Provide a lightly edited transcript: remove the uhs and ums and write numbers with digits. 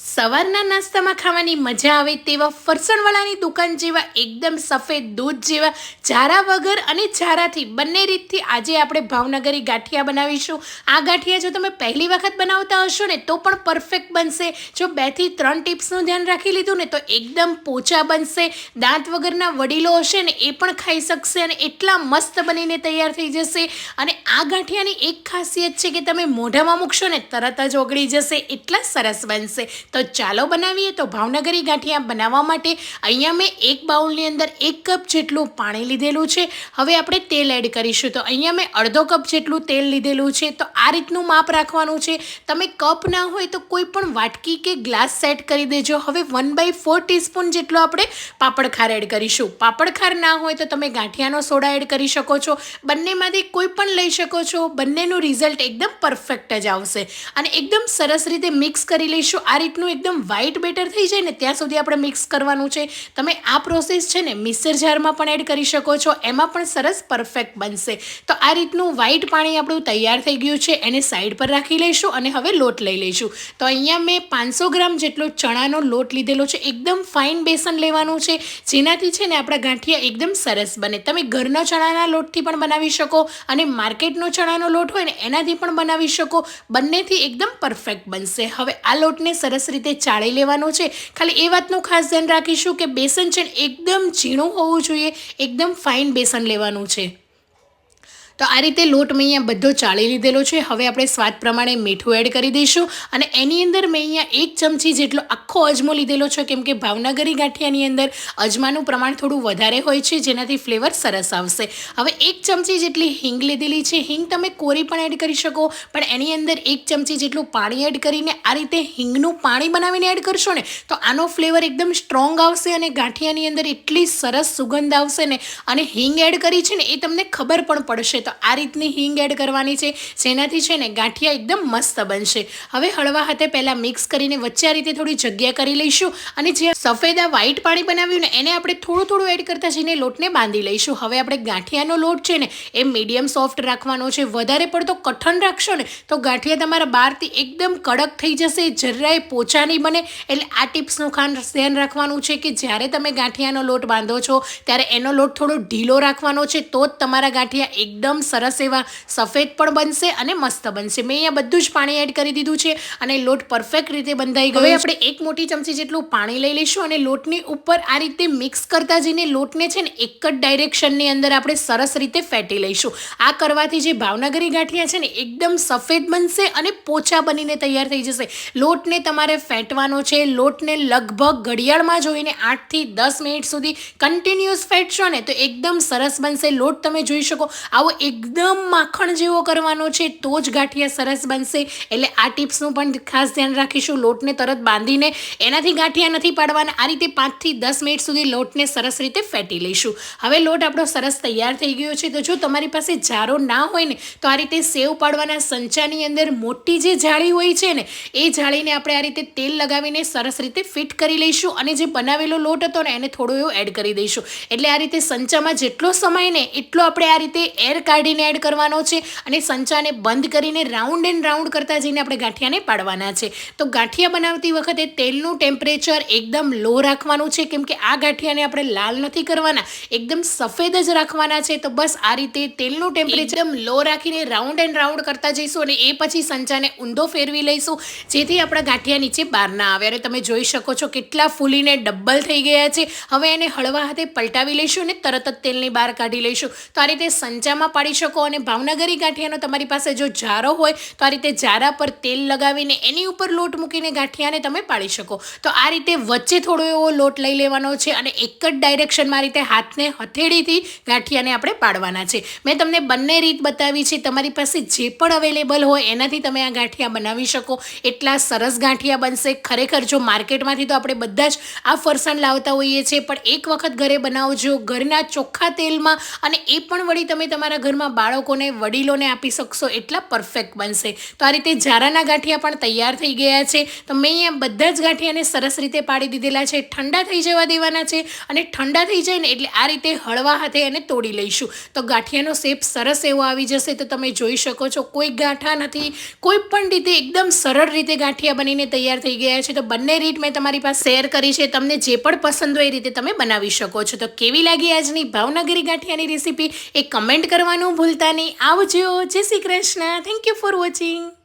સવારના નાસ્તામાં ખાવાની મજા આવે તેવા ફરસાણવાળાની દુકાન જેવા એકદમ સફેદ દૂધ જેવા ઝારા વગર અને ઝારાથી બંને રીતથી આજે આપણે ભાવનગરી ગાંઠિયા બનાવીશું। આ ગાંઠિયા જો તમે પહેલી વખત બનાવતા હશો ને તો પણ પરફેક્ટ બનશે। જો 2 થી 3 ટિપ્સનું ધ્યાન રાખી લીધું ને તો એકદમ પોચા બનશે। દાંત વગરના વડીલો હશે ને એ પણ ખાઈ શકશે અને એટલા મસ્ત બનીને તૈયાર થઈ જશે। અને આ ગાંઠિયાની એક ખાસિયત છે કે તમે મોઢામાં મૂકશો ને તરત જ ઓગળી જશે, એટલા સરસ બનશે। તો ચાલો બનાવીએ। તો ભાવનગરી ગાંઠિયા બનાવવા માટે અહીંયા મેં એક બાઉલની અંદર 1 કપ જેટલું પાણી લીધેલું છે। હવે આપણે તેલ એડ કરીશું। તો અહીંયા મેં અડધો કપ જેટલું તેલ લીધેલું છે। તો આ રીતનું માપ રાખવાનું છે। તમે કપ ના હોય તો કોઈ પણ વાટકી કે ગ્લાસ સેટ કરી દેજો। હવે 1/4 ટીસ્પૂન જેટલો આપણે પાપડ ખાર એડ કરીશું। પાપડ ખાર ના હોય તો તમે ગાંઠિયાનો સોડા એડ કરી શકો છો, બંનેમાંથી કોઈ પણ લઈ શકો છો। બંનેનું રિઝલ્ટ એકદમ પરફેક્ટ જ આવશે અને એકદમ સરસ રીતે મિક્સ કરી લઈશું। આ રીતનું એકદમ વ્હાઈટ બેટર થઈ જાય ને ત્યાં સુધી આપણે મિક્સ કરવાનું છે। તમે આ પ્રોસેસ છે ને મિક્સર જારમાં પણ એડ કરી શકો છો, એમાં પણ સરસ પરફેક્ટ બનશે। તો આ રીતનું વ્હાઈટ પાણી આપણું તૈયાર થઈ ગયું છે, એને સાઈડ પર રાખી લઈશું અને હવે લોટ લઈ લઈશું। તો અહીંયા મેં 500 ગ્રામ જેટલો ચણાનો લોટ લીધેલો છે। એકદમ ફાઇન બેસન લેવાનું છે જેનાથી છે ને આપણા ગાંઠિયા એકદમ સરસ બને। તમે ઘરનો ચણાના લોટથી પણ બનાવી શકો અને માર્કેટનો ચણાનો લોટ હોય ને એનાથી પણ બનાવી શકો, બંનેથી એકદમ પરફેક્ટ બનશે। હવે આ લોટને સરસ રીતે ચાળી લેવાનો છે। ખાલી એ વાતનું ખાસ ધ્યાન રાખીશું કે બેસન છે એકદમ ઝીણું હોવું જોઈએ, એકદમ ફાઇન બેસન લેવાનું છે। તો આ રીતે લોટ મેં અહીંયા બધો ચાળી લીધેલો છે। હવે આપણે સ્વાદ પ્રમાણે મીઠું એડ કરી દઈશું અને એની અંદર મેં અહીંયા 1 ચમચી જેટલો આખો અજમો લીધેલો છે, કેમ કે ભાવનગરી ગાંઠિયાની અંદર અજમાનું પ્રમાણ થોડું વધારે હોય છે જેનાથી ફ્લેવર સરસ આવશે। હવે 1 ચમચી જેટલી હિંગ લીધેલી છે। હિંગ તમે કોરી પણ એડ કરી શકો, પણ એની અંદર 1 ચમચી જેટલું પાણી એડ કરીને આ રીતે હિંગનું પાણી બનાવીને એડ કરશો ને તો આનો ફ્લેવર એકદમ સ્ટ્રોંગ આવશે અને ગાંઠિયાની અંદર એટલી સરસ સુગંધ આવશે ને। અને હિંગ એડ કરી છે ને એ તમને ખબર પણ પડશે। તો આ રીતની હિંગ એડ કરવાની છે જેનાથી છે ને ગાંઠિયા એકદમ મસ્ત બનશે। હવે હળવા હાથે પહેલાં મિક્સ કરીને વચ્ચે આ રીતે થોડી જગ્યા કરી લઈશું અને જે સફેદ આ વ્હાઈટ પાણી બનાવ્યું ને એને આપણે થોડું થોડું એડ કરતા જઈને લોટને બાંધી લઈશું। હવે આપણે ગાંઠિયાનો લોટ છે ને એ મીડિયમ સોફ્ટ રાખવાનો છે। વધારે પડતો કઠણ રાખશો ને તો ગાંઠિયા તમારા બહારથી એકદમ કડક થઈ જશે, જરાય પોચા નહીં બને। એટલે આ ટિપ્સનું ખાસ ધ્યાન રાખવાનું છે કે જ્યારે તમે ગાંઠિયાનો લોટ બાંધો છો ત્યારે એનો લોટ થોડો ઢીલો રાખવાનો છે, તો જ તમારા ગાંઠિયા એકદમ સરસ એવા સફેદ પણ બનશે અને મસ્ત બનશે। મેં અહીંયા બધું જ પાણી એડ કરી દીધું છે અને લોટ પરફેક્ટ રીતે બંધાઈ ગયો। હવે આપણે 1 મોટી ચમચી જેટલું પાણી લઈ લઈશું અને લોટની ઉપર આ રીતે મિક્સ કરતા જઈને લોટને છે ને એક જ ડાયરેક્શનની અંદર આપણે સરસ રીતે ફેટી લઈશું। આ કરવાથી જે ભાવનગરી ગાંઠિયા છે ને એકદમ સફેદ બનશે અને પોચા બનીને તૈયાર થઈ જશે। લોટને તમારે ફેટવાનો છે। લોટને લગભગ ઘડિયાળમાં જોઈને 8 થી 10 મિનિટ સુધી કન્ટિન્યુઅસ ફેટશો ને તો એકદમ સરસ બનશે। લોટ તમે જોઈ શકો આવો એકદમ માખણ જેવો કરવાનો છે તો જ ગાંઠિયા સરસ બનશે। એટલે આ ટિપ્સનું પણ ખાસ ધ્યાન રાખીશું। લોટને તરત બાંધીને એનાથી ગાંઠિયા નથી પાડવાના, આ રીતે 5 થી 10 મિનિટ સુધી લોટને સરસ રીતે ફેટી લઈશું। હવે લોટ આપણો સરસ તૈયાર થઈ ગયો છે। તો જો તમારી પાસે જારો ના હોય ને તો આ રીતે સેવ પાડવાના સંચાની અંદર મોટી જે જાળી હોય છે ને એ જાળીને આપણે આ રીતે તેલ લગાવીને સરસ રીતે ફિટ કરી લઈશું અને જે બનાવેલો લોટ હતો ને એને થોડો એવો એડ કરી દઈશું। એટલે આ રીતે સંચામાં જેટલો સમય ને એટલો આપણે આ રીતે એર કાઢીને એડ કરવાનો છે અને સંચાને બંધ કરીને રાઉન્ડ એન્ડ રાઉન્ડ કરતા જઈને આપણે ગાંઠિયાને પાડવાના છે। તો ગાંઠિયા બનાવતી વખતે તેલનું ટેમ્પરેચર એકદમ લો રાખવાનું છે, કેમ કે આ ગાંઠિયાને આપણે લાલ નથી કરવાના, એકદમ સફેદ જ રાખવાના છે। તો બસ આ રીતે તેલનું ટેમ્પરેચર એકદમ લો રાખીને રાઉન્ડ એન્ડ રાઉન્ડ કરતા જઈશું અને એ પછી સંચાને ઊંધો ફેરવી લઈશું જેથી આપણા ગાંઠિયા નીચે બહાર ના આવે। અને તમે જોઈ શકો છો કેટલા ફૂલીને ડબલ થઈ ગયા છે। હવે એને હળવા હાથે પલટાવી લઈશું અને તરત જ તેલની બહાર કાઢી લઈશું। તો આ રીતે સંચામાં પાડી શકો અને ભાવનગરી ગાંઠિયાનો તમારી પાસે જો જારો હોય તો આ રીતે જારા પર તેલ લગાવીને એની ઉપર લોટ મૂકીને ગાંઠિયાને તમે પાડી શકો। તો આ રીતે વચ્ચે થોડો એવો લોટ લઈ લેવાનો છે અને એક જ ડાયરેક્શનમાં આ રીતે હાથને હથેળીથી ગાંઠિયાને આપણે પાડવાના છે। મેં તમને બંને રીત બતાવી છે, તમારી પાસે જે પણ અવેલેબલ હોય એનાથી તમે આ ગાંઠિયા બનાવી શકો। એટલા સરસ ગાંઠિયા બનશે ખરેખર। જો માર્કેટમાંથી તો આપણે બધા જ આ ફરસાણ લાવતા હોઈએ છીએ, પણ એક વખત ઘરે બનાવજો ઘરના ચોખ્ખા તેલમાં, અને એ પણ વળી તમે તમારા ઘર ઘરમાં બાળકોને વડીલોને આપી શકશો એટલા પરફેક્ટ બનશે. તો આ રીતે જારાના ગાંઠિયા પણ તૈયાર થઈ ગયા છે. તો મેં અહીંયા બધા જ ગાંઠિયાને સરસ રીતે પાડી દીધેલા છે. ઠંડા થઈ જવા દેવાના છે અને ઠંડા થઈ જાય ને એટલે આ રીતે હળવા હાથે એને તોડી લઈશું. તો ગાંઠિયાનો શેપ સરસ એવો આવી જશે. તો તમે જોઈ શકો છો કોઈ ગાંઠા નથી, કોઈ પણ રીતે એકદમ સરળ રીતે ગાંઠિયા બનીને તૈયાર થઈ ગયા છે. તો બંને રીત મેં તમારી પાસે શેર કરી છે. તમને જે પણ પસંદ હોય એ રીતે તમે બનાવી શકો છો. તો કેવી લાગી આજની ભાવનગરી ગાંઠિયાની રેસીપી એ કમેન્ટ કરવાનું ભૂલતા નહીં. આવજો. જય Shri Krishna. Thank you for watching.